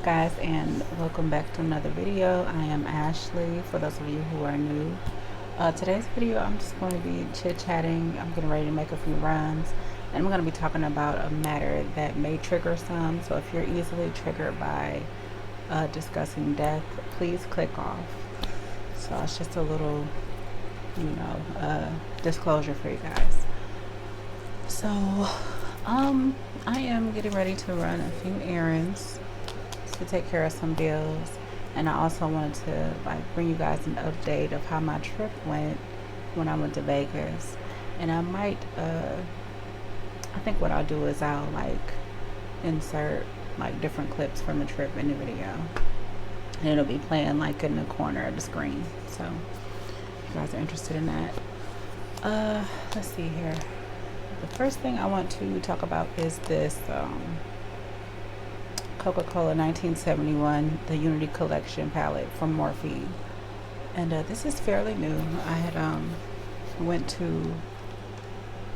Guys, and welcome back to another video. I am Ashley, for those of you who are new. Today's video, I'm just going to be chit-chatting. I'm getting ready to make a few runs, and I'm going to be talking about a matter that may trigger some. So if you're easily triggered by discussing death, please click off. So it's just a little, disclosure for you guys. So I am getting ready to run a few errands to take care of some bills, and I also wanted to bring you guys an update of how my trip went when I went to Vegas. And I might I think what I'll do is I'll insert different clips from the trip in the video, and it'll be playing in the corner of the screen. So if you guys are interested in that, let's see here. The first thing I want to talk about is this Coca-Cola 1971, the Unity Collection palette from Morphe. And this is fairly new. I had went to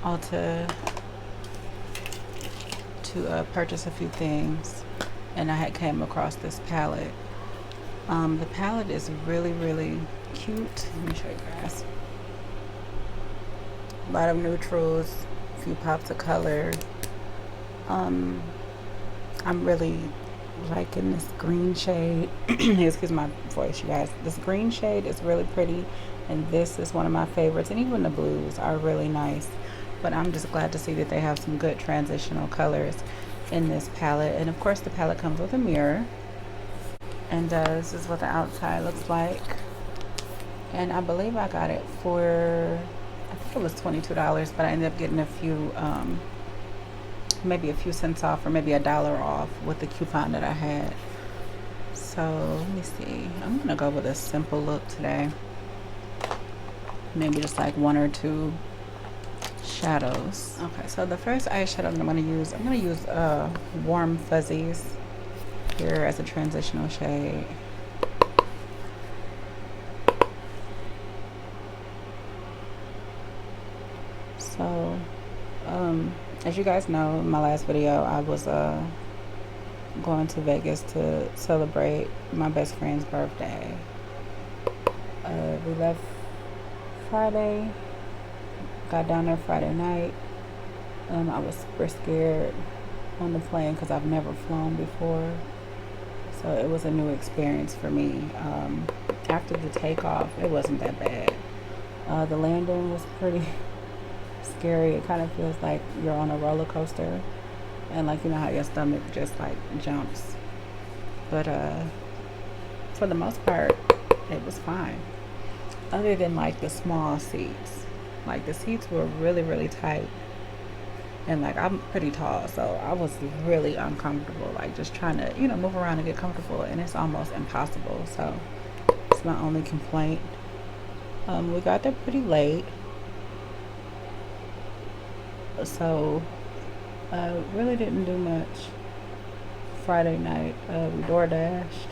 Ulta to purchase a few things, and I had came across this palette. The palette is really, really cute. Let me show you guys. A lot of neutrals, a few pops of color. I'm really liking this green shade. Excuse my voice, you guys. This green shade is really pretty, and this is one of my favorites, and even the blues are really nice. But I'm just glad to see that they have some good transitional colors in this palette. And of course the palette comes with a mirror, and this is what the outside looks like. And I believe I got it for, I think it was $22, but I ended up getting a few maybe a few cents off, or maybe $1 off with the coupon that I had. So let me see, I'm gonna go with a simple look today, maybe just one or two shadows. Okay, so the first eyeshadow that I'm gonna use Warm Fuzzies here as a transitional shade. So as you guys know, in my last video, I was going to Vegas to celebrate my best friend's birthday. We left Friday, got down there Friday night. I was super scared on the plane because I've never flown before, so it was a new experience for me. After the takeoff, it wasn't that bad. The landing was pretty scary. It kind of feels like you're on a roller coaster, and you know how your stomach just jumps, but for the most part it was fine, other than the small seats. The seats were really, really tight, and I'm pretty tall, so I was really uncomfortable, just trying to move around and get comfortable, and it's almost impossible. So it's my only complaint. We got there pretty late, so really didn't do much Friday night. We door dashed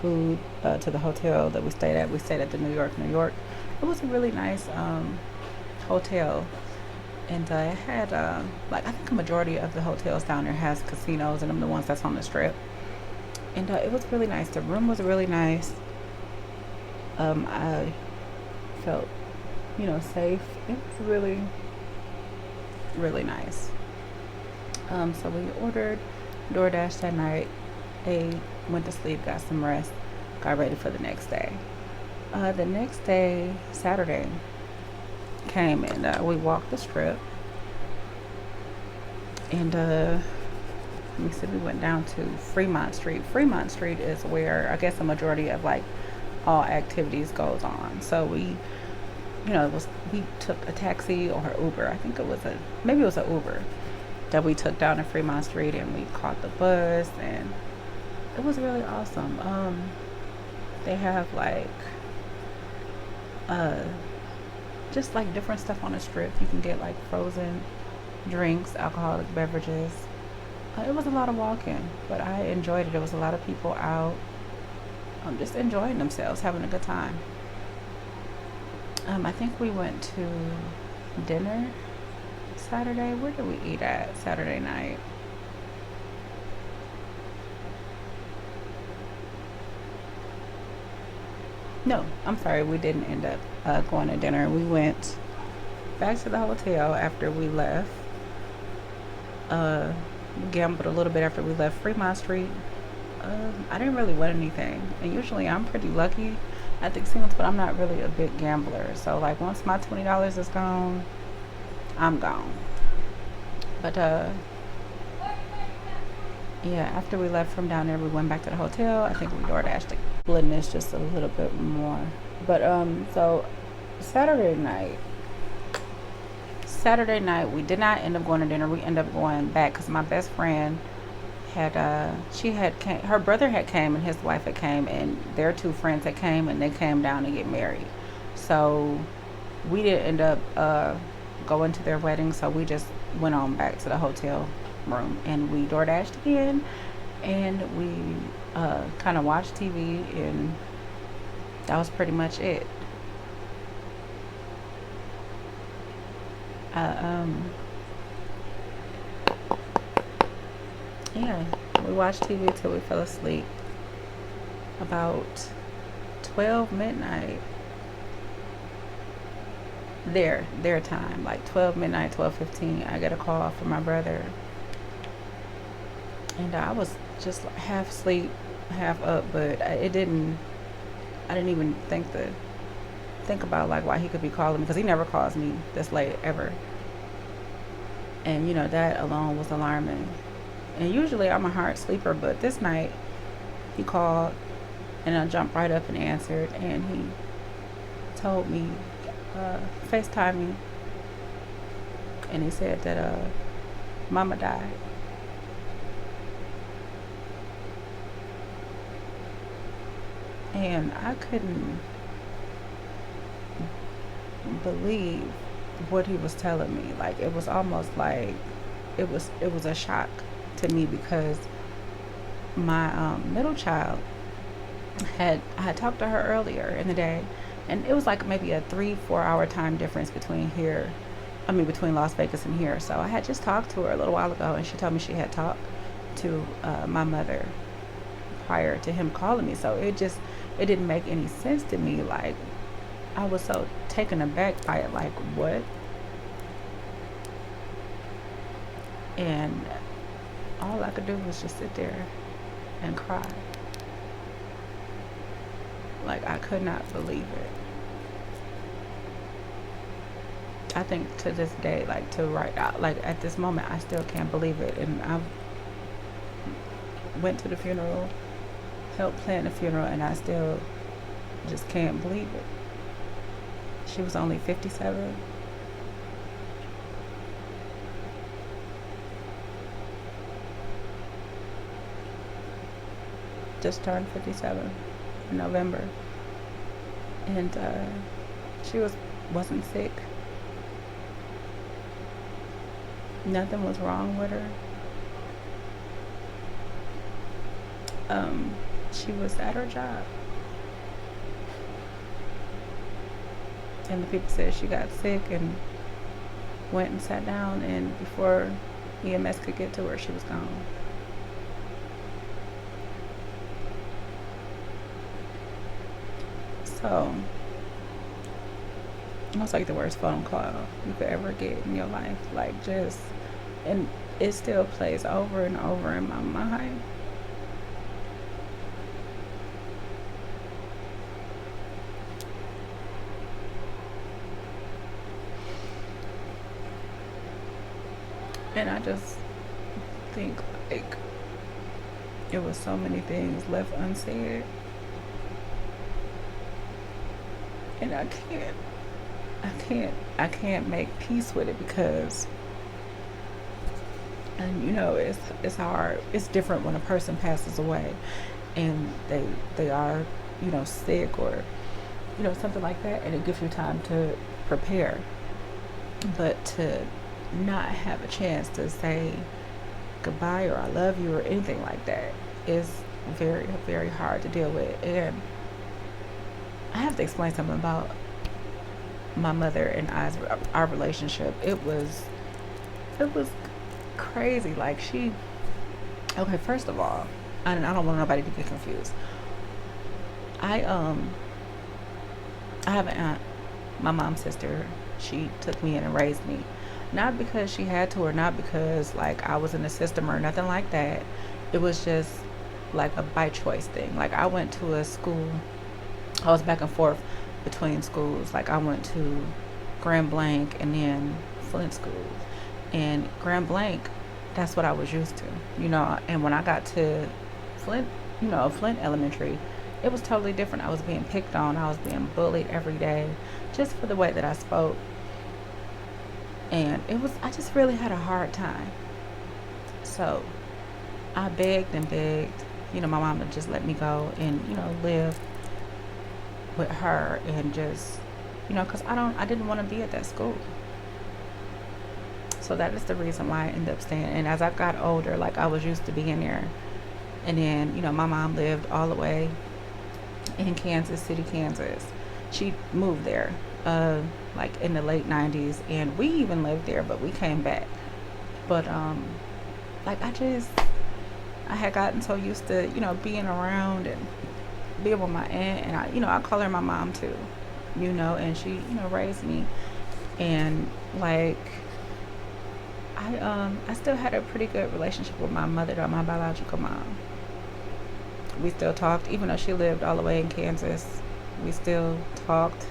food to the hotel that we stayed at. We stayed at the New York. It was a really nice hotel, and it had I think a majority of the hotels down there has casinos, and I'm the ones that's on the strip. And it was really nice. The room was really nice. I felt safe. It was really, really nice. So we ordered DoorDash that night, ate, went to sleep, got some rest, got ready for the next day. The next day, Saturday, came, and we walked the strip, and we went down to Fremont Street. Fremont Street is where I guess the majority of all activities goes on. So we we took a taxi or an Uber. I think it was maybe it was an Uber that we took down to Fremont Street, and we caught the bus, and it was really awesome. They have just different stuff on the strip. You can get frozen drinks, alcoholic beverages. It was a lot of walking, but I enjoyed it. There was a lot of people out, just enjoying themselves, having a good time. I think we went to dinner Saturday. Where did we eat at Saturday night? No, I'm sorry, we didn't end up going to dinner. We went back to the hotel after we left. Uh, we gambled a little bit after we left Fremont Street. I didn't really win anything, and usually I'm pretty lucky at the casinos, but I'm not really a big gambler. So like once my $20 is gone, I'm gone. But yeah, after we left from down there, we went back to the hotel. I think we DoorDashed the splitting just a little bit more. But so Saturday night, Saturday night we did not end up going to dinner. We ended up going back because my best friend had her brother had came and his wife had came and their two friends had came and they came down to get married. So we didn't end up going to their wedding. So we just went on back to the hotel room and we DoorDashed again and we kind of watched TV and that was pretty much it. Uh, um, yeah, we watched TV till we fell asleep. About 12 midnight, their time, like 12 midnight, 12:15. I got a call from my brother, and I was just like half asleep, half up, but it didn't. I didn't even think about like why he could be calling me because he never calls me this late ever, and that alone was alarming. And usually I'm a hard sleeper, but this night he called and I jumped right up and answered, and he told me, FaceTime me, and he said that Mama died. And I couldn't believe what he was telling me. Like it was almost like it was a shock to me because my middle child I had talked to her earlier in the day, and it was like maybe a 3-4 hour time difference between here, I mean between Las Vegas and here. So I had just talked to her a little while ago, and she told me she had talked to my mother prior to him calling me. So it didn't make any sense to me. Like I was so taken aback by it. Like what? And all I could do was just sit there and cry. Like I could not believe it. I think to this day, like to right out, like at this moment, I still can't believe it. And I went to the funeral, helped plan the funeral, and I still just can't believe it. She was only 57. Just turned 57 in November. And she wasn't sick. Nothing was wrong with her. She was at her job. And the people said she got sick and went and sat down, and before EMS could get to her, she was gone. So it was like the worst phone call you could ever get in your life. Like just, and it still plays over and over in my mind. And I just think like it was so many things left unsaid. And I can't make peace with it because, and it's hard. It's different when a person passes away and they are sick or something like that, and it gives you time to prepare. But to not have a chance to say goodbye or I love you or anything like that is very, very hard to deal with. And I have to explain something about my mother and I's our relationship. It was crazy. Like okay, first of all, and I don't want nobody to get confused. I I have an aunt, my mom's sister. She took me in and raised me. Not because she had to, or not because like I was in the system or nothing like that. It was just like a by choice thing. Like I went to a school, I was back and forth between schools. Like I went to Grand Blanc and then Flint School. And Grand Blanc, that's what I was used to, you know. And when I got to Flint, you know, Flint Elementary, it was totally different. I was being picked on, I was being bullied every day just for the way that I spoke. And I just really had a hard time. So I begged and begged, you know, my mom to just let me go and, you know, live with her and just, you know, because I didn't want to be at that school. So that is the reason why I ended up staying. And as I got older, like I was used to being there. And then, you know, my mom lived all the way in Kansas City, Kansas. She moved there, like in the late 90s. And we even lived there, but we came back. But, like I had gotten so used to, you know, being around and being with my aunt. And you know, I call her my mom too, you know, and she, you know, raised me. And like, I still had a pretty good relationship with my mother, though, my biological mom. We still talked, even though she lived all the way in Kansas. We still talked.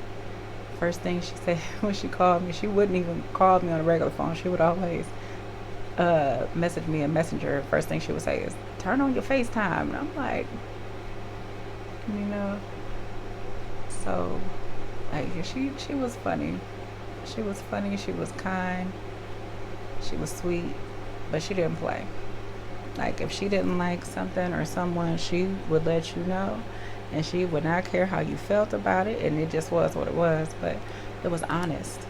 First thing she said when she called me, she wouldn't even call me on a regular phone. She would always message me in Messenger. First thing she would say is, "Turn on your FaceTime." And I'm like, you know. So, like, she was funny. She was funny. She was kind. She was sweet, but she didn't play. Like if she didn't like something or someone, she would let you know, and she would not care how you felt about it, and it just was what it was. But it was honest,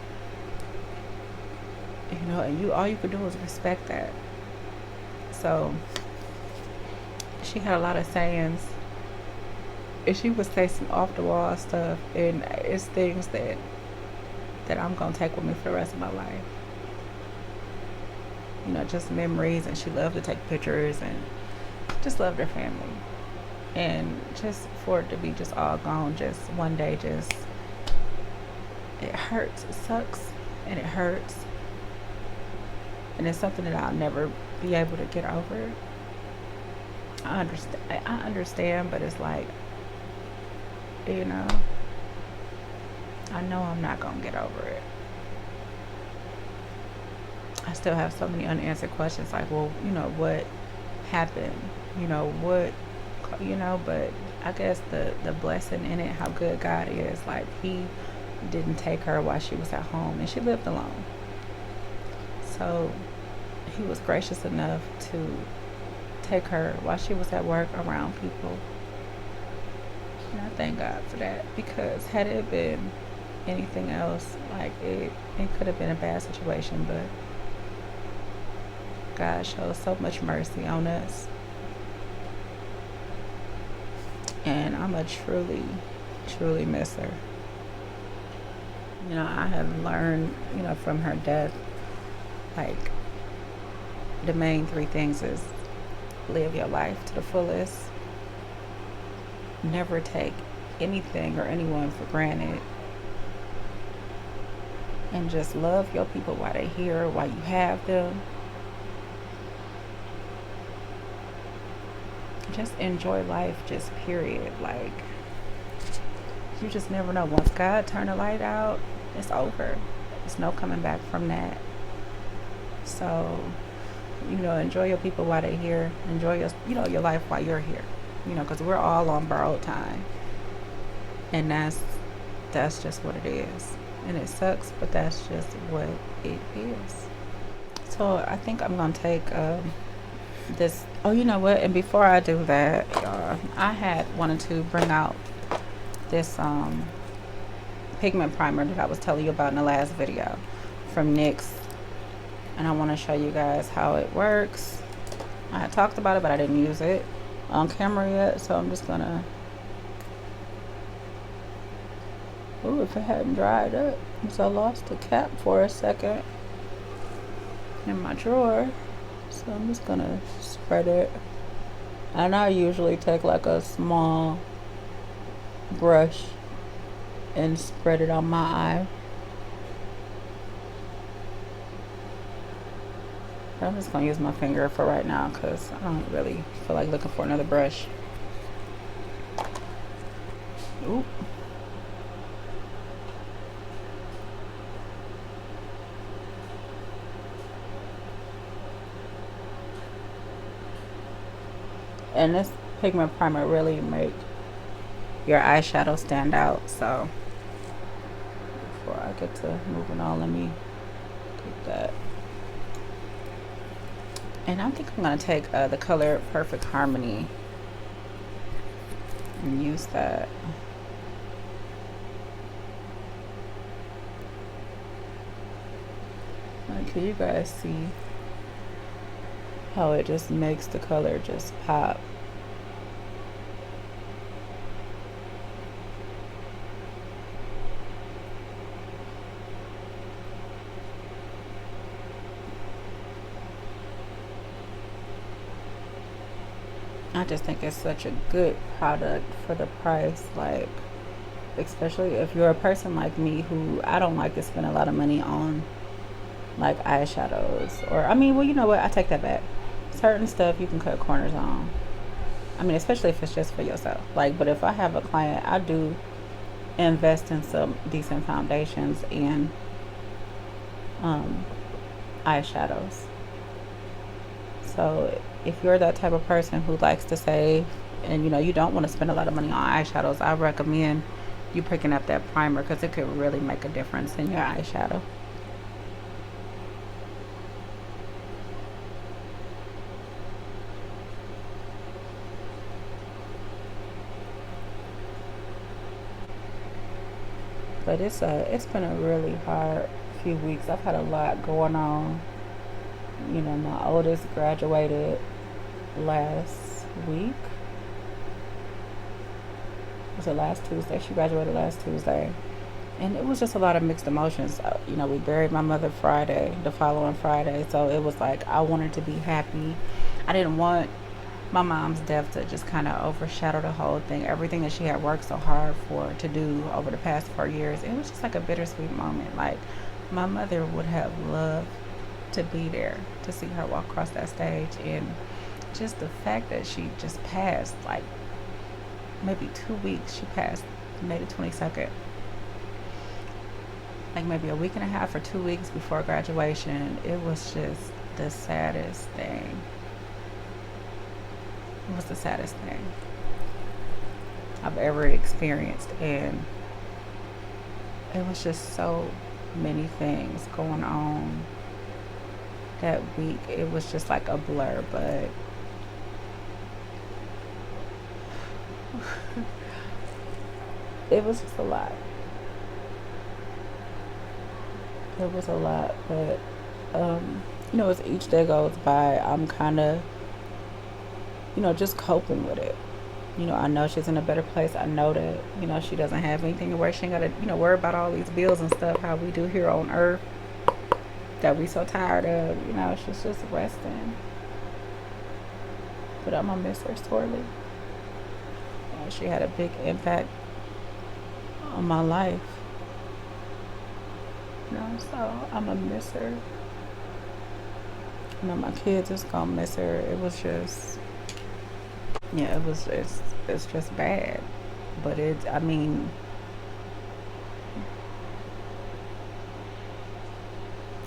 you know, and you all you could do was respect that. So she had a lot of sayings, and she would say some off the wall stuff, and it's things that I'm gonna take with me for the rest of my life. You know, just memories. And she loved to take pictures and just loved her family. And just for it to be just all gone just one day, just, it hurts. It sucks and it hurts. And it's something that I'll never be able to get over. I understand, but it's like, you know, I know I'm not gonna get over it. I still have so many unanswered questions, like, well, you know, what happened? You know, what, you know, but I guess the blessing in it, how good God is, like, He didn't take her while she was at home, and she lived alone. So He was gracious enough to take her while she was at work around people. And I thank God for that, because had it been anything else, like, it could have been a bad situation, but God shows so much mercy on us. And I'm a truly, truly miss her. You know, I have learned, you know, from her death, like, the main three things is live your life to the fullest. Never take anything or anyone for granted. And just love your people while they're here, while you have them. Just enjoy life, just period. Like, you just never know. Once God turn the light out, it's over. There's no coming back from that. So, you know, enjoy your people while they're here. Enjoy your, you know, your life while you're here. You know, because we're all on borrowed time, and that's just what it is. And it sucks, but that's just what it is. So I think I'm gonna take this. Oh, you know what? And before I do that, I had wanted to bring out this pigment primer that I was telling you about in the last video from NYX, and I want to show you guys how it works. I had talked about it, but I didn't use it on camera yet, so I'm just gonna. Oh, if it hadn't dried up, so I lost the cap for a second in my drawer. So I'm just gonna spread it. And I usually take like a small brush and spread it on my eye. But I'm just gonna use my finger for right now because I don't really feel like looking for another brush. Oop. And this pigment primer really make your eyeshadow stand out. So before I get to moving on, let me get that. And I think I'm gonna take the color Perfect Harmony and use that. Like, can you guys see how it just makes the color just pop? I just think it's such a good product for the price. Like, especially if you're a person like me who I don't like to spend a lot of money on like eyeshadows, or I mean, well, you know what, I take that back. Certain stuff you can cut corners on. I mean, especially if it's just for yourself. Like, but if I have a client, I do invest in some decent foundations and um, eyeshadows. So if you're that type of person who likes to save and you don't want to spend a lot of money on eyeshadows, I recommend you picking up that primer because it could really make a difference in your eyeshadow. But it's been a really hard few weeks. I've had a lot going on. My oldest graduated last week. Was it last Tuesday? She graduated last Tuesday. And it was just a lot of mixed emotions. We buried my mother Friday, the following Friday. So it was like I wanted to be happy. I didn't want my mom's death to just kind of overshadow the whole thing. Everything that she had worked so hard for to do over the past 4 years. It was just like a bittersweet moment. Like, my mother would have loved to be there to see her walk across that stage, and just the fact that she just passed, like maybe 2 weeks, she passed May the 22nd, like maybe a week and a half or 2 weeks before graduation. It was just the saddest thing. It was the saddest thing I've ever experienced, and it was just so many things going on that week. It was just like a blur, but it was just a lot. It was a lot, but as each day goes by, I'm kind of, just coping with it. I know she's in a better place. I know that, she doesn't have anything to worry. She ain't got to, worry about all these bills and stuff, how we do here on earth, that we so tired of. She's just resting. But I'm going to miss her sorely. She had a big impact on my life. So I'm going to miss her. My kids is going to miss her. It was just, yeah, it's just bad. But I mean,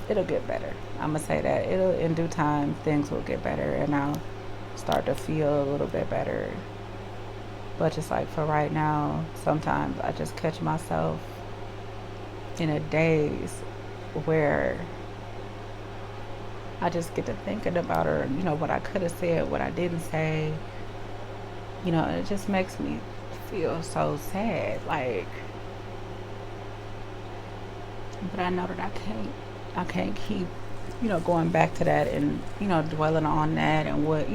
it'll get better. I'm gonna say that in due time things will get better, and I'll start to feel a little bit better. But just like for right now, sometimes I just catch myself in a daze where I just get to thinking about her, what I could have said, what I didn't say. It just makes me feel so sad. Like, but I know that I can't keep, going back to that and, dwelling on that and what.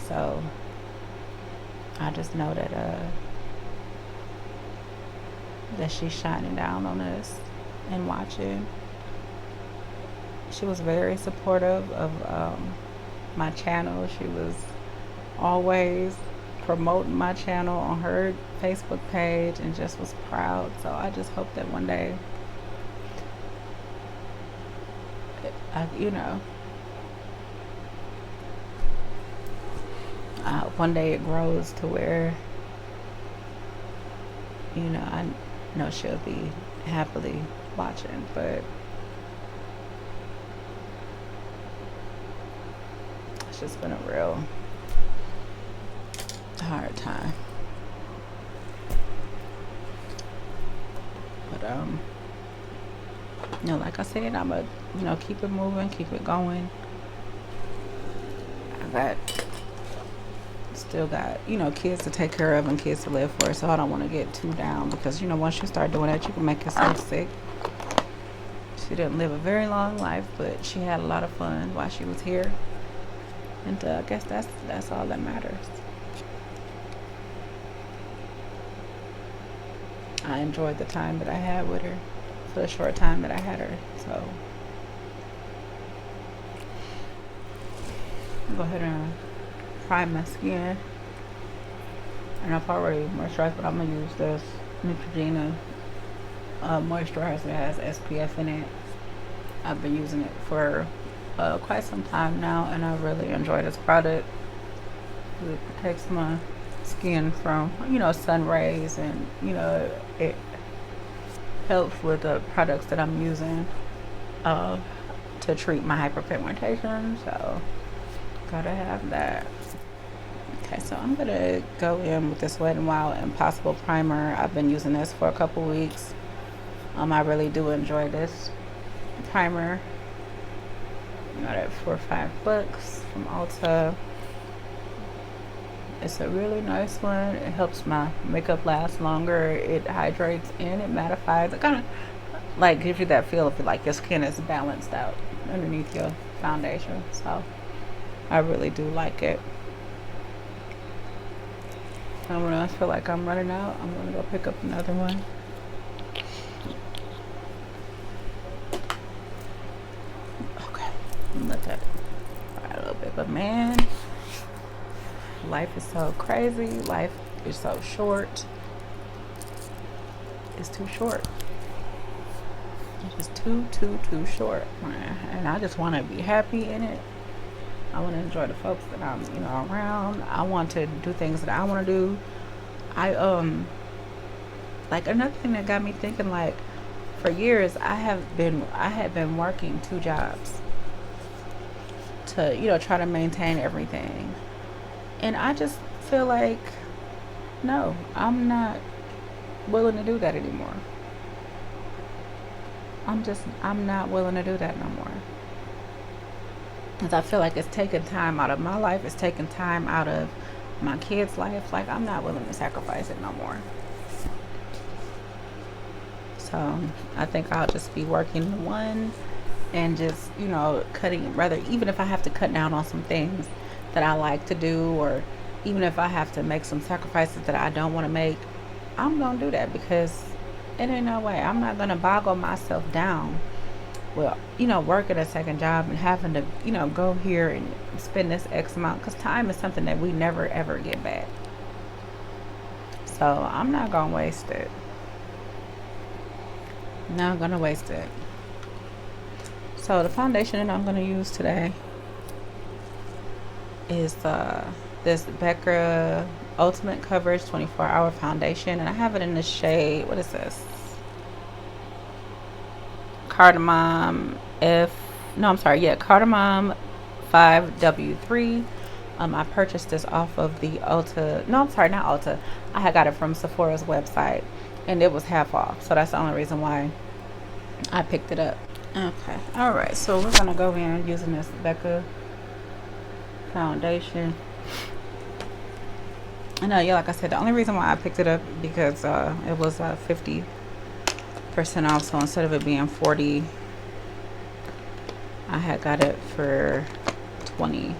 So I just know that she's shining down on us and watching. She was very supportive of my channel. She was always promoting my channel on her Facebook page and just was proud. So I just hope that one day, you know, one day it grows to where, you know, I know she'll be happily watching, but it's just been a real hard time. But you know, like I said, I'm a, you know, keep it moving, keep it going. Still got, you know, kids to take care of and kids to live for, so I don't want to get too down, because, you know, once you start doing that, you can make yourself sick. She didn't live a very long life, but she had a lot of fun while she was here, and I guess that's all that matters. I enjoyed the time that I had with her, for the short time that I had her. So go ahead and prime my skin, and I've already moisturized, but I'm gonna use this Neutrogena moisturizer that has SPF in it. I've been using it for quite some time now, and I really enjoy this product. It protects my skin from, you know, sun rays, and, you know, it helps with the products that I'm using to treat my hyperpigmentation, so gotta have that. Okay, so I'm gonna go in with this Wet n Wild Impossible Primer. I've been using this for a couple weeks. I really do enjoy this primer. Got it for $5 from Ulta. It's a really nice one. It helps my makeup last longer. It hydrates and it mattifies. It kind of like gives you that feel of like your skin is balanced out underneath your foundation. So I really do like it. When I feel like I'm running out, I'm gonna go pick up another one. Okay, let that fry a little bit. But man, life is so crazy. Life is so short. It's too short. It's just too short, man. And I just want to be happy in it. I want to enjoy the folks that I'm, you know, around. I want to do things that I want to do. Like another thing that got me thinking, like, for years I had been working 2 jobs to, you know, try to maintain everything. And I just feel like, no, I'm not willing to do that anymore. I'm not willing to do that no more. Because I feel like it's taking time out of my life. It's taking time out of my kids' life. Like, I'm not willing to sacrifice it no more. So I think I'll just be working one and just, you know, cutting, rather, even if I have to cut down on some things that I like to do, or even if I have to make some sacrifices that I don't want to make, I'm going to do that, because it ain't no way. I'm not going to boggle myself down. Well, you know, working a second job and having to, you know, go here and spend this X amount, because time is something that we never ever get back. So I'm not going to waste it. Not going to waste it. So the foundation that I'm going to use today is this Becca Ultimate Coverage 24-Hour Foundation, and I have it in the shade, what is this? Cardamom Cardamom 5W3. I purchased this off of the Ulta. No, I'm sorry, not Ulta. I had got it from Sephora's website, and it was half off. So that's the only reason why I picked it up. Okay, all right. So we're gonna go in using this Becca foundation. And yeah, like I said, the only reason why I picked it up because it was 50% off. So instead of it being 40, I had got it for 20.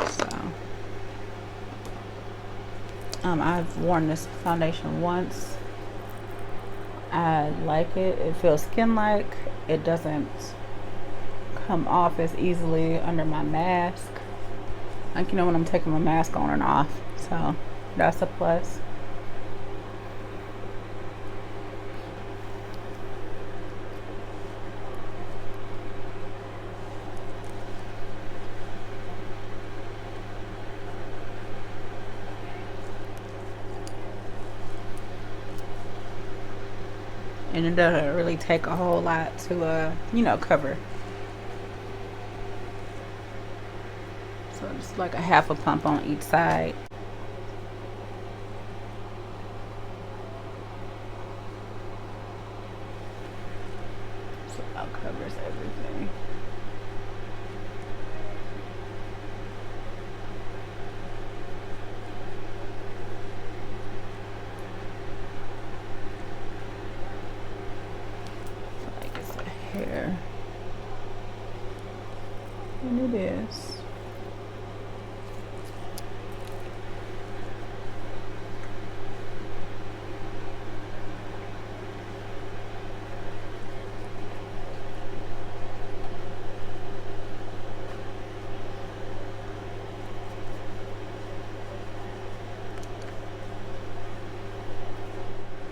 So I've worn this foundation once. I like it. It feels skin-like. It doesn't come off as easily under my mask. Like, you know, when I'm taking my mask on and off. So that's a plus. And it doesn't really take a whole lot to, you know, cover. So just like a half a pump on each side. So that covers everything. So like it's a hair. And it is.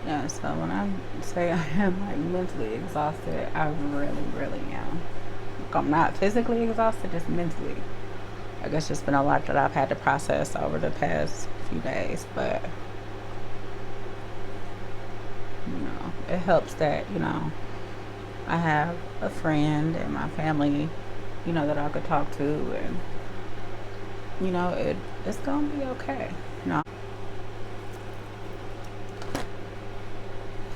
Yeah, so when I say I am like mentally exhausted, I really, really am. Like, I'm not physically exhausted, just mentally. I guess it's been a lot that I've had to process over the past few days, but you know, it helps that, you know, I have a friend and my family, you know, that I could talk to, and you know, it's gonna be okay. You know.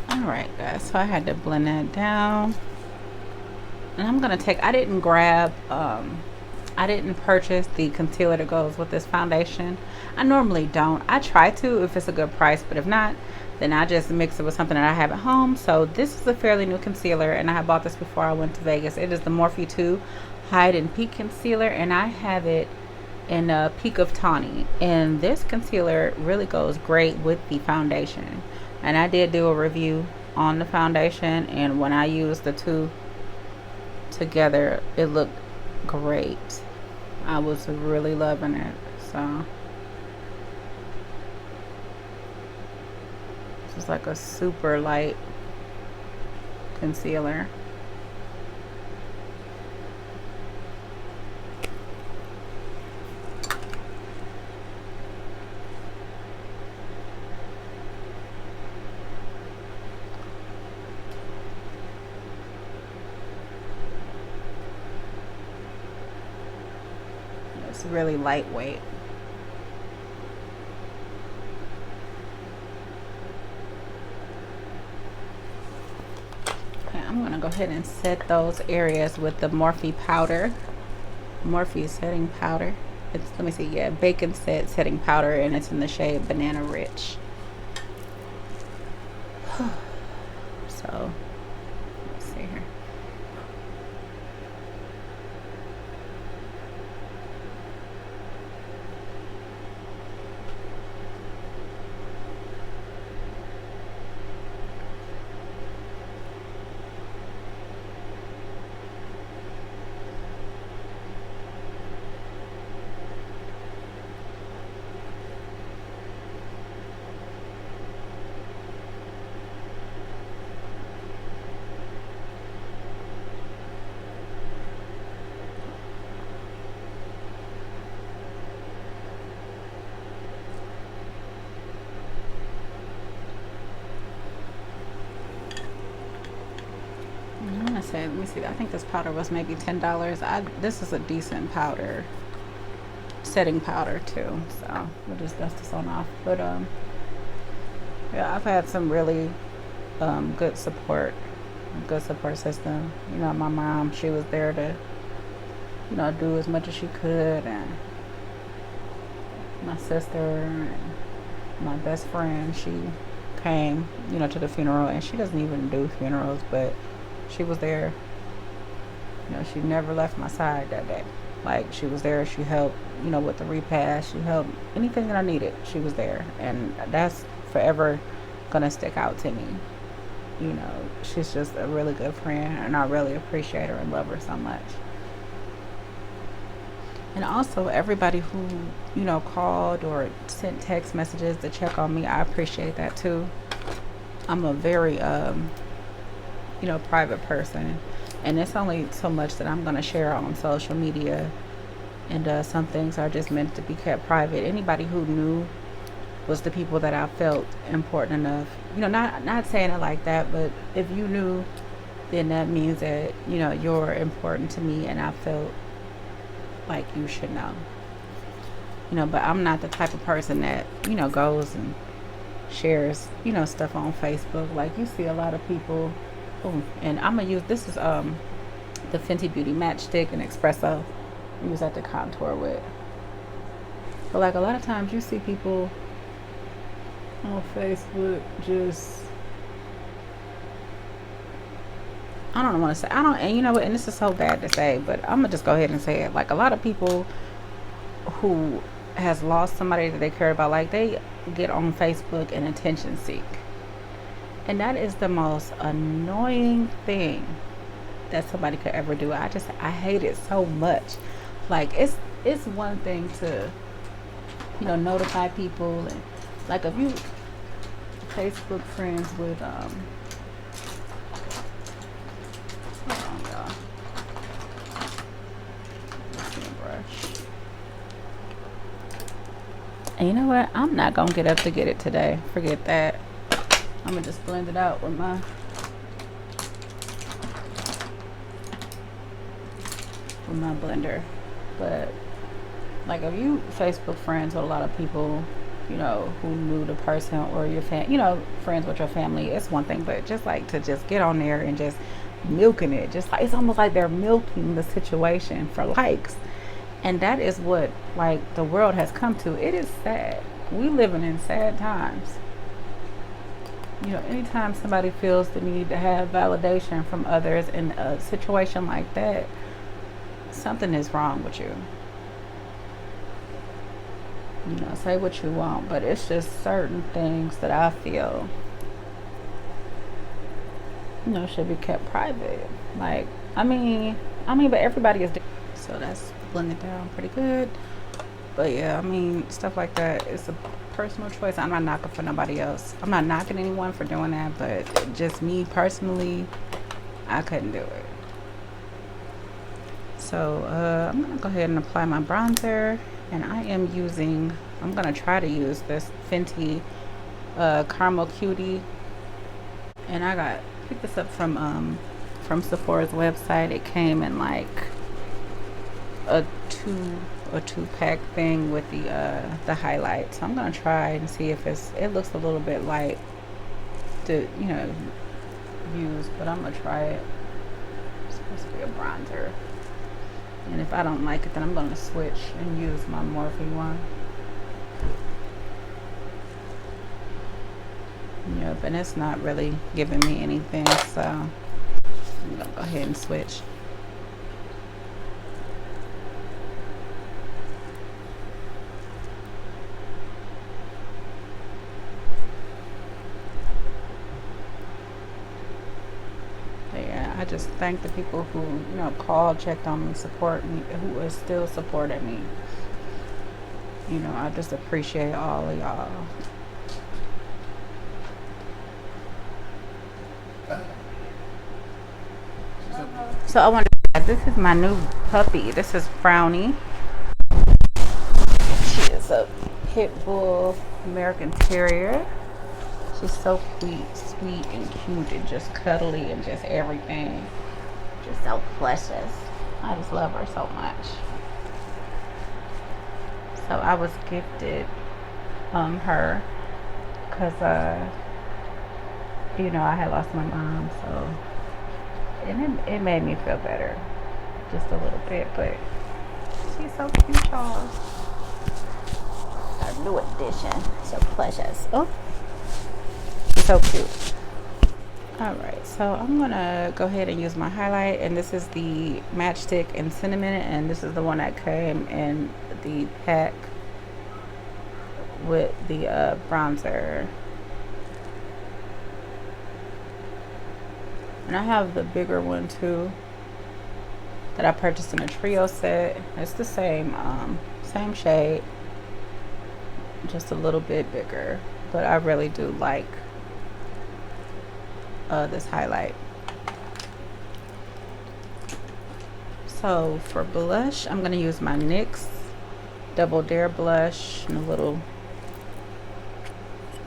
All right, guys. So I had to blend that down, and I'm gonna take. I didn't purchase the concealer that goes with this foundation. I normally don't. I try to if it's a good price, but if not, then I just mix it with something that I have at home. So this is a fairly new concealer, and I had bought this before I went to Vegas. It is the Morphe 2 Hide and Peak Concealer, and I have it in a Peak of Tawny. And this concealer really goes great with the foundation. And I did do a review on the foundation, and when I used the two together, it looked great. I was really loving it. So this is like a super light concealer. It's really lightweight. Okay, I'm gonna go ahead and set those areas with the Morphe powder. Morphe setting powder. It's, let me see, yeah, Bacon Set setting powder, and it's in the shade Banana Rich. So let's see here. I'm gonna say, let me see. I think this powder was maybe $10. This is a decent powder, setting powder too. So we'll just dust this on off. But yeah, I've had some really good support, good support system. You know, my mom, she was there to, you know, do as much as she could, and my sister and my best friend, she came, you know, to the funeral, and she doesn't even do funerals, but she was there. You know, she never left my side that day. Like, she was there. She helped, you know, with the repast. She helped anything that I needed. She was there, and that's forever gonna stick out to me. You know, she's just a really good friend, and I really appreciate her and love her so much. And also everybody who, called or sent text messages to check on me, I appreciate that too. I'm a very private person, and it's only so much that I'm going to share on social media, and some things are just meant to be kept private. Anybody who knew was the people that I felt important enough. Not saying it like that, but if you knew, then that means that you're important to me, and I felt like you should know. But I'm not the type of person that goes and shares stuff on Facebook. Like you see a lot of people. Oh, and I'm gonna use this is the Fenty Beauty Matchstick and Espresso. I use that to contour with. But like a lot of times you see people on Facebook just, I don't want to say, I don't, and you know what, and this is so bad to say, but I'm gonna just go ahead and say it. Like a lot of people who has lost somebody that they care about, like they get on Facebook and attention seek. And that is the most annoying thing that somebody could ever do. I hate it so much. Like it's one thing to notify people, and like if you Facebook friends with hold on y'all. Let's see a brush. And you know what? I'm not gonna get up to get it today. Forget that. I'm gonna just blend it out with my blender. But like if you Facebook friends with a lot of people, who knew the person, or your friends with your family, it's one thing. But just like to just get on there and just milking it, just like it's almost like they're milking the situation for likes. And that is what like the world has come to. It is sad. We living in sad times. Anytime somebody feels the need to have validation from others in a situation like that, something is wrong with you. Say what you want, but it's just certain things that I feel, should be kept private. Like, but everybody is different. So that's blended down pretty good. But yeah, stuff like that is a personal choice. I'm not knocking for nobody else. I'm not knocking anyone for doing that, but just me personally, I couldn't do it. So I'm gonna go ahead and apply my bronzer, and I'm gonna try to use this Fenty Caramel Cutie, and I picked this up from Sephora's website. It came in like a two pack thing with the highlight. So I'm gonna try and see if it looks a little bit light to use, but I'm gonna try it. It's supposed to be a bronzer, and if I don't like it, then I'm gonna switch and use my Morphe one. Yep, and it's not really giving me anything, so I'm gonna go ahead and switch. I just thank the people who called, checked on me, support me, who are still supporting me. I just appreciate all of y'all. So I want to, this is my new puppy. This is Brownie. She is a pit bull American Terrier. She's so sweet and cute and just cuddly and just everything. Just so precious. I just love her so much. So I was gifted her because I had lost my mom, so and it made me feel better just a little bit. But she's so cute, y'all. Our new addition. So precious. Oh, so cute. Alright, so I'm gonna go ahead and use my highlight, and this is the Matchstick in Cinnamon, and this is the one that came in the pack with the bronzer. And I have the bigger one too, that I purchased in a trio set. It's the same same shade, just a little bit bigger, but I really do like this highlight. So for blush, I'm gonna use my NYX Double Dare blush in a little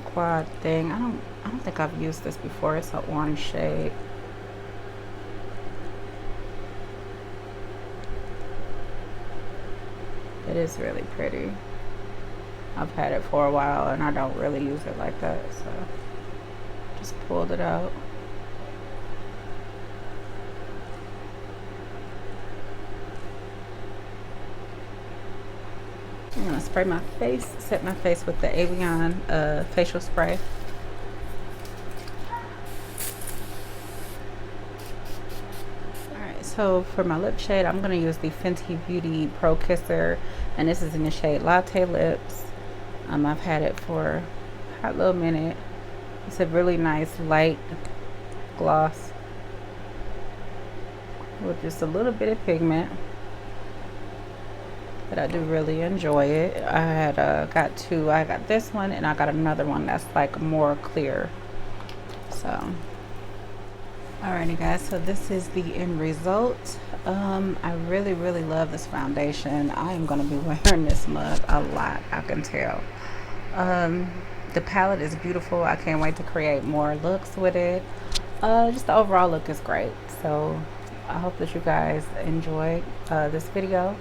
quad thing. I don't think I've used this before. It's an orange shade. It is really pretty. I've had it for a while and I don't really use it like that, so just pulled it out. I'm gonna spray my face, set my face with the Avion facial spray. Alright, so for my lip shade, I'm gonna use the Fenty Beauty Pro Kisser, and this is in the shade Latte Lips. I've had it for a hot little minute. It's a really nice light gloss with just a little bit of pigment, but I do really enjoy it. I had got two. I got this one and I got another one that's like more clear. So alrighty guys, so this is the end result. I really love this foundation. I am going to be wearing this mug a lot, I can tell. The palette is beautiful. I can't wait to create more looks with it. Just the overall look is great. So I hope that you guys enjoyed this video.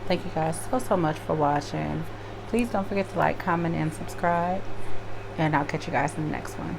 Thank you guys so much for watching. Please don't forget to like, comment, and subscribe, and I'll catch you guys in the next one.